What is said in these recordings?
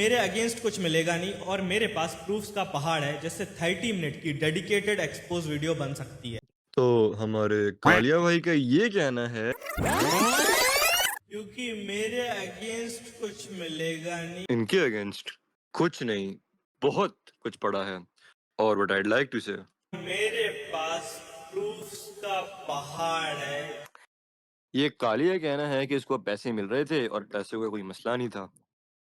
मेरे अगेंस्ट कुछ मिलेगा नहीं और मेरे पास प्रूफ्स का पहाड़ है जिससे 30 मिनट की डेडिकेटेड एक्सपोज वीडियो बन सकती है। तो हमारे कालिया भाई का ये कहना है क्योंकि मेरे अगेंस्ट कुछ मिलेगा नहीं। इनके अगेंस्ट कुछ नहीं, बहुत कुछ पड़ा है। और व्हाट आईड लाइक टू से, मेरे पास प्रूफ्स का पहाड़ है। ये कालिया कहना है कि इसको पैसे मिल रहे थे और पैसे का कोई मसला नहीं था।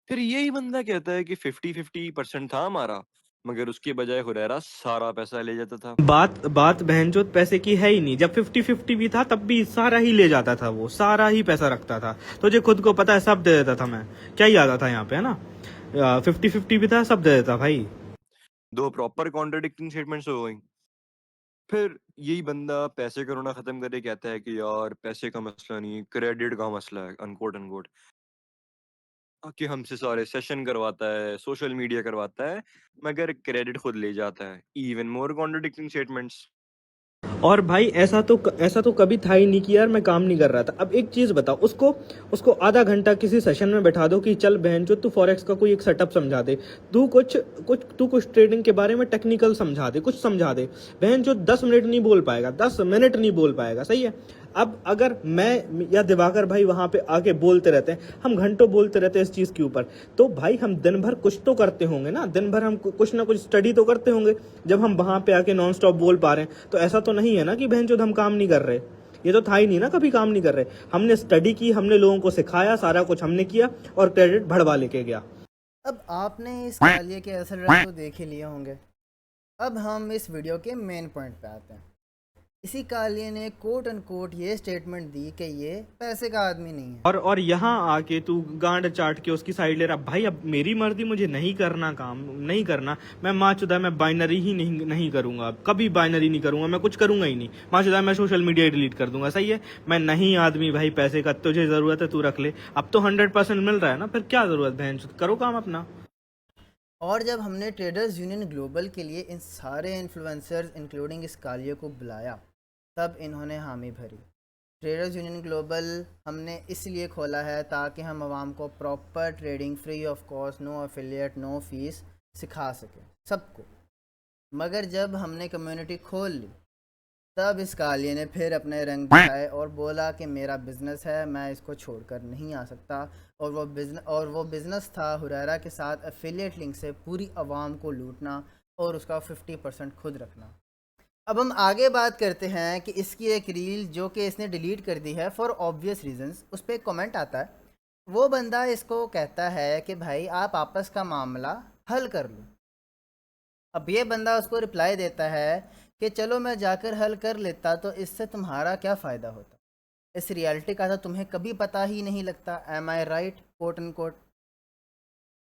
फिर यही बंदा कहता है कि 50-50% था हमारा, मगर उसके बजाय हुरैरा सारा पैसा ले जाता था। बात बात बहनचोद पैसे की है ही नहीं। जब 50-50 भी था तब भी सारा ही ले जाता था, वो सारा ही पैसा रखता था। तुझे खुद को पता है, सब दे देता था मैं। क्या ही आता था यहाँ पे, है ना। 50-50 भी था, सब दे देता भाई। दो प्रॉपर कॉन्ट्रडिक्टिंग स्टेटमेंट्स हो गई। फिर यही बंदा पैसे का रोना खत्म करे कहता है कि यार पैसे का मसला नहीं, क्रेडिट का मसला है, अनकोट अनकोट। कि हमसे सारे सेशन करवाता है, सोशल मीडिया करवाता है, मगर क्रेडिट खुद ले जाता है। Even more contradicting statements. और भाई ऐसा तो कभी था ही नहीं कि यार मैं काम नहीं कर रहा था। अब एक चीज बताओ, उसको उसको आधा घंटा किसी सेशन में बैठा दो कि चल बहन जो तू फॉरेक्स का कोई एक सेटअप समझा दे, तू कुछ ट्रेडिंग के बारे में टेक्निकल समझा दे, कुछ समझा दे। बहन जो 10 मिनट नहीं बोल पाएगा, 10 मिनट नहीं बोल पाएगा, सही है। अब अगर मैं या दिवाकर भाई वहां पे आके बोलते रहते हैं, हम घंटों बोलते रहते हैं इस चीज के ऊपर, तो भाई हम दिन भर कुछ तो करते होंगे ना, दिन भर हम कुछ ना कुछ स्टडी तो करते होंगे। जब हम वहां पे आके नॉन स्टॉप बोल पा रहे हैं तो ऐसा तो नहीं है ना कि बहन चोद हम काम नहीं कर रहे। ये तो था ही नहीं ना, कभी काम नहीं कर रहे। हमने स्टडी की, हमने लोगों को सिखाया, सारा कुछ हमने किया और क्रेडिट भरवा लेके गया। अब आपने इस कालिए के असर तो देख ही लिए होंगे। अब हम इस वीडियो के मेन पॉइंट पे आते हैं। इसी कालिए ने कोट एंड कोट ये स्टेटमेंट दी कि ये पैसे का आदमी नहीं है। और यहाँ आके तू गांड चाट के उसकी साइड ले रहा। भाई अब मेरी मर्जी, मुझे नहीं करना, काम नहीं करना। मैं माचुदा, मैं बाइनरी ही नहीं करूंगा। अब कभी बाइनरी नहीं करूंगा, मैं कुछ करूंगा ही नहीं। माचुदा मैं सोशल मीडिया डिलीट कर दूंगा, सही है। मैं नहीं आदमी भाई पैसे का, तुझे जरूरत है तू रख ले। अब तो 100% मिल रहा है ना, फिर क्या जरूरत बहन, करो काम अपना। और जब हमने ट्रेडर्स यूनियन ग्लोबल के लिए इन सारे इन्फ्लुएंसर्स इंक्लूडिंग इस कालिए को बुलाया, तब इन्होंने हामी भरी। ट्रेडर्स यूनियन ग्लोबल हमने इसलिए खोला है ताकि हम आवाम को proper trading free of cost, no affiliate, no fees सिखा सकें सबको। मगर जब हमने कम्युनिटी खोल ली, तब इस कालिए ने फिर अपने रंग दिखाए और बोला कि मेरा बिज़नेस है, मैं इसको छोड़कर नहीं आ सकता। और वो बिज़नेस था हुरैरा के साथ एफिलिएट लिंक से पूरी आवाम को लूटना और उसका 50% खुद रखना। अब हम आगे बात करते हैं कि इसकी एक रील जो कि इसने डिलीट कर दी है फॉर ऑब्वियस रीजंस, उस पर एक कमेंट आता है। वो बंदा इसको कहता है कि भाई आप आपस का मामला हल कर लो। अब ये बंदा उसको रिप्लाई देता है कि चलो मैं जाकर हल कर लेता, तो इससे तुम्हारा क्या फ़ायदा होता, इस रियलिटी का तो तुम्हें कभी पता ही नहीं लगता। Am I right, quote and quote.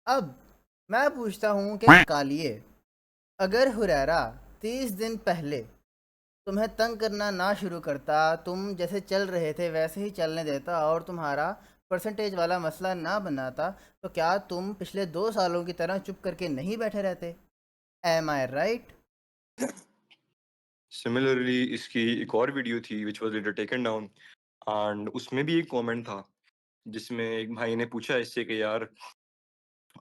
अब मैं पूछता हूँ कि कालिए, अगर हुरैरा 30 दिन पहले तुम्हें तंग करना ना शुरू करता, तुम जैसे चल रहे थे वैसे ही चलने देता और तुम्हारा परसेंटेज वाला मसला ना बनाता, तो क्या तुम पिछले 2 सालों की तरह चुप करके नहीं बैठे रहते? M I right? सिमिलरली इसकी एक और वीडियो थी which was later taken down, and उसमें भी एक कमेंट था जिसमें एक भाई ने पूछा इससे कि यार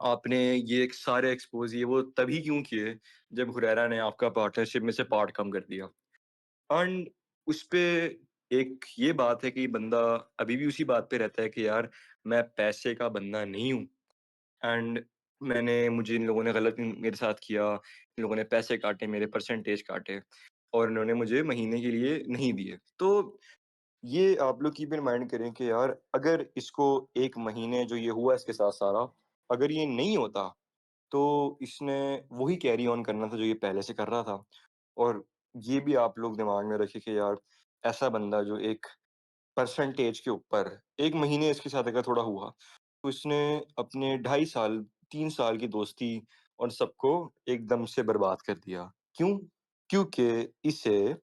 आपने ये सारे एक्सपोज ये वो तभी क्यों किए जब हुरैरा ने आपका पार्टनरशिप में से पार्ट कम कर दिया। एंड उस पे एक ये बात है कि बंदा अभी भी उसी बात पे रहता है कि यार मैं पैसे का बंदा नहीं हूँ। एंड मुझे इन लोगों ने मेरे साथ किया, इन लोगों ने पैसे काटे, मेरे परसेंटेज काटे और इन्होंने मुझे महीने के लिए नहीं दिए। तो ये आप लोग कीप इन माइंड करें कि यार अगर इसको 1 महीने जो ये हुआ इसके साथ सारा, अगर ये नहीं होता तो इसने वही कैरी ऑन करना था जो ये पहले से कर रहा था। और ये भी आप लोग दिमाग में रखें कि यार ऐसा बंदा जो एक परसेंटेज के ऊपर 1 महीने इसके साथ अगर थोड़ा हुआ, तो इसने अपने 2.5 साल, 3 साल की दोस्ती और सबको एकदम से बर्बाद कर दिया। क्यों? क्योंकि इसे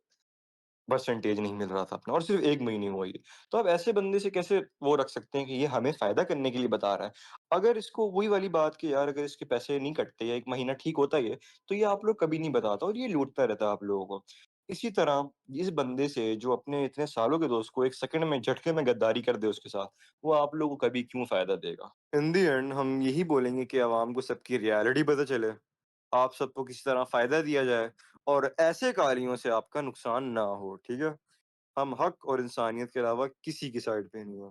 परसेंटेज नहीं मिल रहा था अपना और सिर्फ़ 1 महीने हुआ ये। तो आप ऐसे बंदे से कैसे वो रख सकते हैं कि ये हमें फ़ायदा करने के लिए बता रहा है। अगर इसको वही वाली बात कि यार अगर इसके पैसे नहीं कटते या 1 महीना ठीक होता ये, तो ये आप लोग कभी नहीं बताता और ये लूटता रहता है आप लोगों को। इसी तरह इस बंदे से जो अपने इतने सालों के दोस्त को एक सेकंड में झटके में गद्दारी कर दे उसके साथ, वो आप लोगों को कभी क्यों फ़ायदा देगा? इन द एंड हम यही बोलेंगे कि आवाम को सबकी रियलिटी पता चले, आप सबको किसी तरह फ़ायदा दिया जाए और ऐसे कार्यों से आपका नुकसान ना हो, ठीक है? हम हक और इंसानियत के अलावा किसी की साइड पे नहीं हैं।